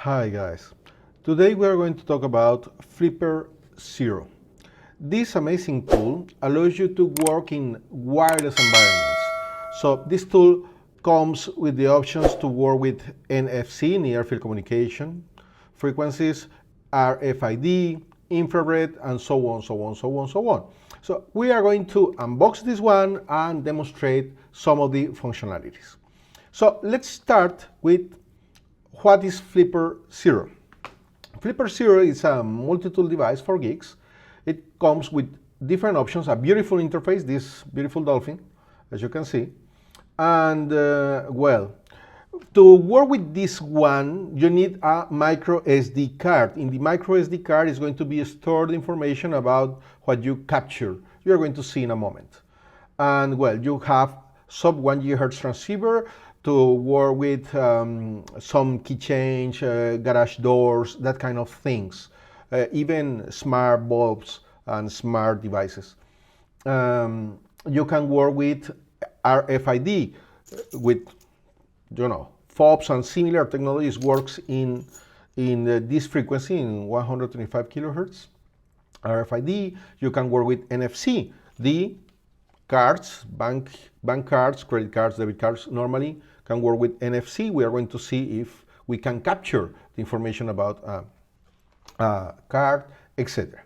Hi guys, today we are going to talk about Flipper Zero. This amazing tool allows you to work in wireless environments. So this tool comes with the options to work with NFC, near field communication, frequencies, RFID, infrared, and so on, so on, so on, so on. So we are going to unbox this one and demonstrate some of the functionalities. So let's start with what is Flipper Zero? Flipper Zero is a multi-tool device for geeks. It comes with different options, a beautiful interface, this beautiful dolphin, as you can see. And well, to work with this one, you need a micro SD card. In the micro SD card is going to be stored information about what you capture. You're going to see in a moment. And well, you have sub 1 GHz transceiver to work with some keychains, garage doors, that kind of things, even smart bulbs and smart devices. You can work with RFID, with FOBs and similar technologies works in this frequency in 125 kilohertz. RFID, you can work with NFC, the cards, bank cards, credit cards, debit cards normally can work with NFC. We are going to see if we can capture the information about a card, etc.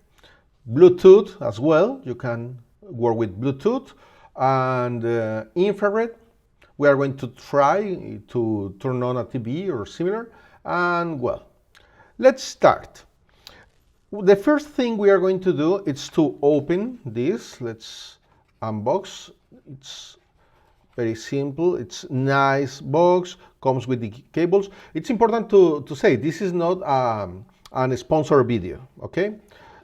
Bluetooth as well, you can work with Bluetooth and infrared. We are going to try to turn on a TV or similar, and well, let's start. The first thing we are going to do is to open this. Let's unbox. It's very simple. It's nice box, comes with the cables. It's important to say this is not a sponsored video, okay?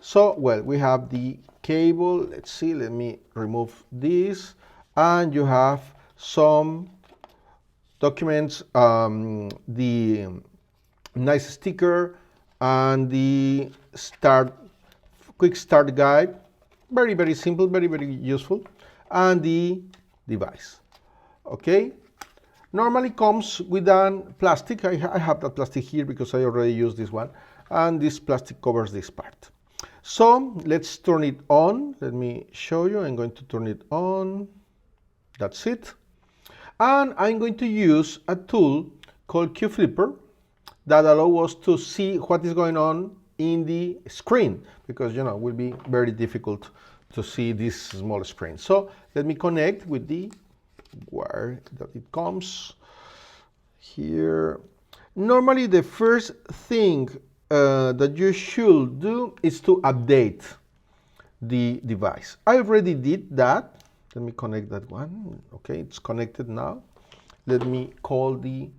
So, well, we have the cable. Let's see, let me remove this. And you have some documents, the nice sticker and the quick start guide. Very, very simple, very, very useful. And the device. Okay, normally comes with a plastic. I have that plastic here because I already used this one, and this plastic covers this part. So let's turn it on. Let me show you. I'm going to turn it on. That's it. And I'm going to use a tool called QFlipper that allows us to see what is going on in the screen, because it will be very difficult to see this small screen. So let me connect with the wire that it comes here. Normally the first thing that you should do is to update the device. I already did that. Let me connect that one. Okay, it's connected now. Let me call the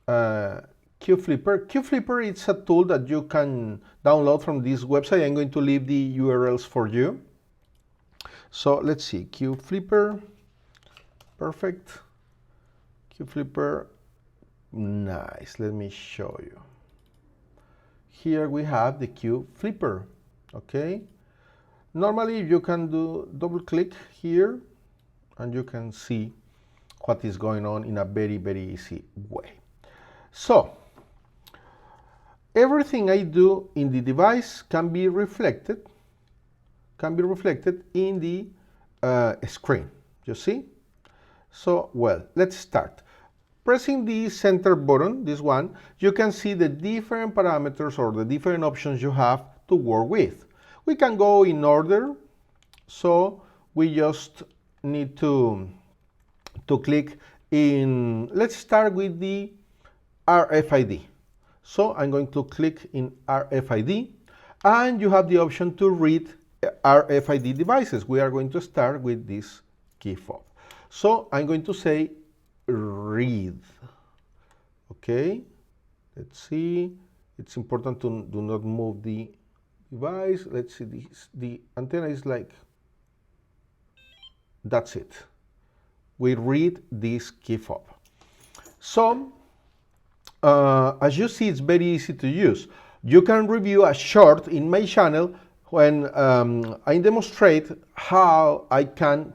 QFlipper. QFlipper is a tool that you can download from this website. I'm going to leave the URLs for you. So let's see, QFlipper. Perfect. QFlipper, nice. Let me show you. Here we have the QFlipper. Okay. Normally you can do double click here and you can see what is going on in a very, very easy way. So everything I do in the device can be reflected in the screen. You see? So, well, let's start. Pressing the center button, this one, you can see the different parameters or the different options you have to work with. We can go in order, so we just need to click in. Let's start with the RFID. So I'm going to click in RFID, and you have the option to read RFID devices. We are going to start with this key fob. So I'm going to say read. Okay, let's see. It's important to do not move the device. Let's see, the antenna is like, that's it. We read this key fob. So as you see, it's very easy to use. You can review a short in my channel when I demonstrate how I can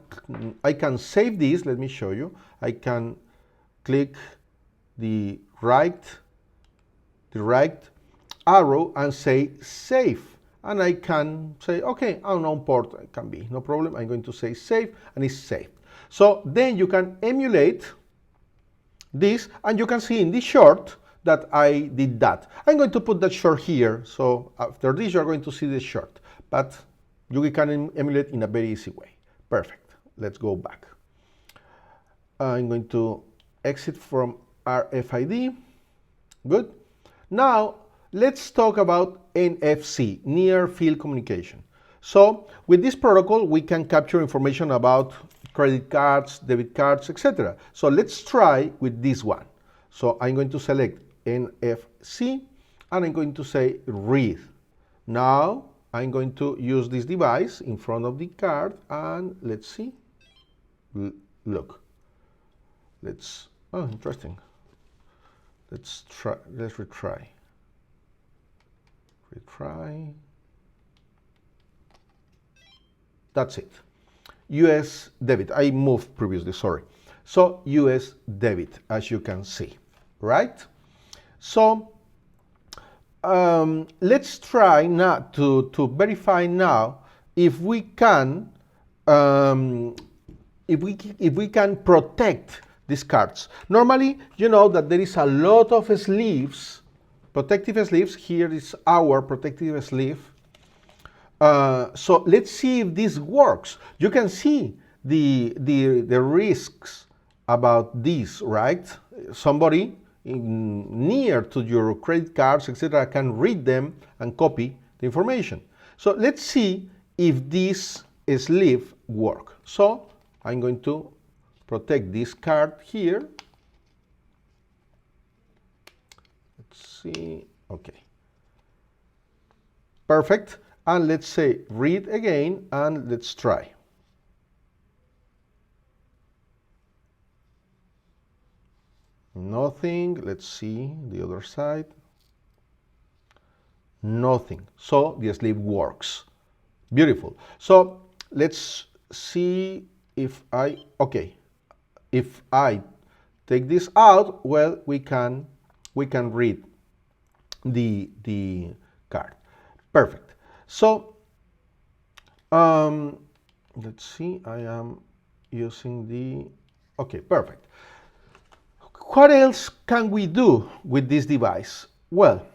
save this. Let me show you. I can click the right the right arrow and say save. And I can say, okay, unknown port, it can be, no problem. I'm going to say save, and it's saved. So then you can emulate this, and you can see in this short that I did that. I'm going to put that short here, so after this you're going to see the short, but you can emulate in a very easy way. Perfect. Let's go back. I'm going to exit from RFID. Good. Now let's talk about NFC, near field communication. So with this protocol we can capture information about credit cards, debit cards, etc. So let's try with this one. So I'm going to select NFC and I'm going to say read. Now I'm going to use this device in front of the card and let's see. Look. Oh, interesting. Let's retry. That's it. US debit. I moved previously, sorry. So US debit, as you can see, right? So let's try now to verify now if we can protect these cards. Normally, you know that there is a lot of sleeves, protective sleeves. Here is our protective sleeve. So let's see if this works. You can see the risks about this, right? Somebody near to your credit cards, etc., can read them and copy the information. So let's see if this sleeve works. So I'm going to protect this card here. Let's see. Okay. Perfect. And let's say read again and let's try. Nothing. Let's see the other side. Nothing. So the sleeve works. Beautiful. So let's see if if I take this out, well, we can read the card. Perfect. So let's see, I am using the, okay, perfect. What else can we do with this device? Well,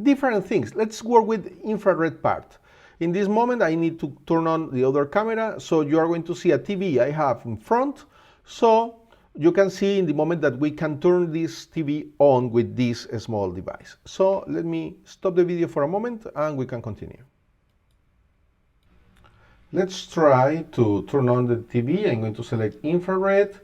different things. Let's work with infrared part. In this moment, I need to turn on the other camera, so you are going to see a TV I have in front. So you can see in the moment that we can turn this TV on with this small device. So let me stop the video for a moment and we can continue. Let's try to turn on the TV. I'm going to select infrared,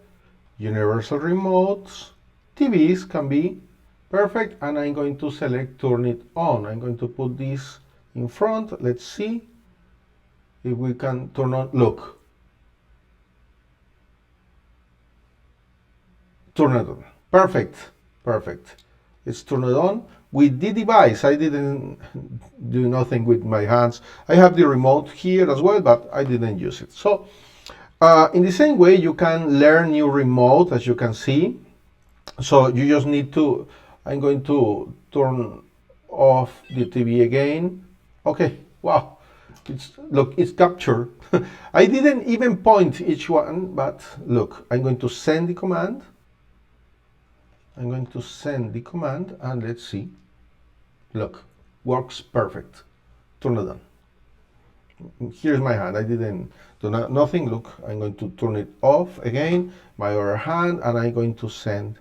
universal remotes, TVs can be perfect, and I'm going to select turn it on. I'm going to put this in front. Let's see if we can turn on. Look, turn it on. Perfect. It's turned on with the device. I didn't do nothing with my hands. I have the remote here as well, but I didn't use it. So in the same way, you can learn new remote, as you can see. So you just need to, I'm going to turn off the TV again. Okay, wow, look, it's captured. I didn't even point each one, but look, I'm going to send the command. I'm going to send the command and let's see. Look, works perfect. Turn it on. Here's my hand. I didn't do nothing. Look, I'm going to turn it off again, my other hand, and I'm going to send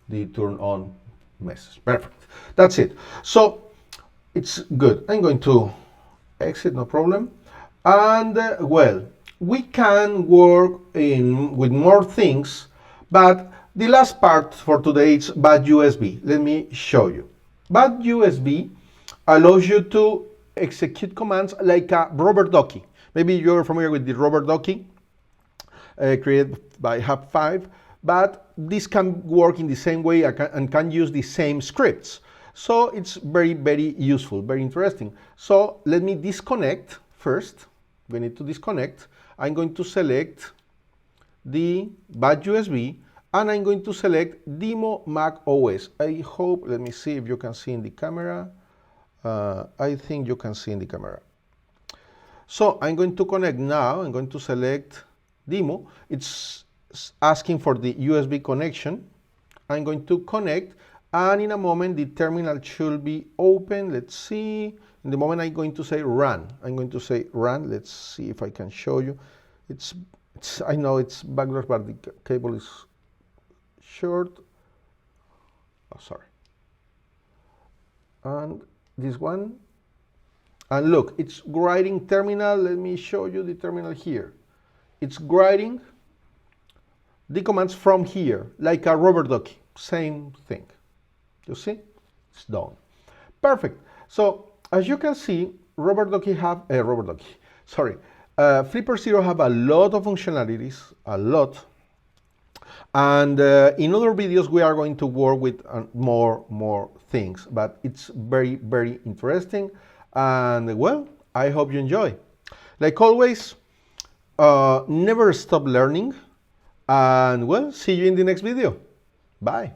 the turn on message. Perfect. That's it. So it's good. I'm going to exit, no problem. And well, we can work with more things, but the last part for today is bad USB. Let me show you. Bad USB allows you to execute commands like a rubber ducky. Maybe you're familiar with the rubber ducky created by Hub5, but this can work in the same way and can use the same scripts. So it's very, very useful, very interesting. So let me disconnect first. We need to disconnect. I'm going to select the bad USB and I'm going to select Demo Mac OS. I hope, let me see if you can see in the camera. I think you can see in the camera. So I'm going to connect now. I'm going to select Demo. It's asking for the USB connection. I'm going to connect, and in a moment the terminal should be open. Let's see. In the moment I'm going to say run. I'm going to say run. Let's see if I can show you. I know it's backwards, but the cable is short. Oh, sorry. And this one. And look, it's writing terminal. Let me show you the terminal here. It's writing the commands from here, like a rubber ducky. Same thing. You see? It's done. Perfect. So as you can see, Flipper Zero have a lot of functionalities, a lot. And in other videos, we are going to work with more things, but it's very, very interesting. And well, I hope you enjoy. Like always, never stop learning. And well, see you in the next video. Bye.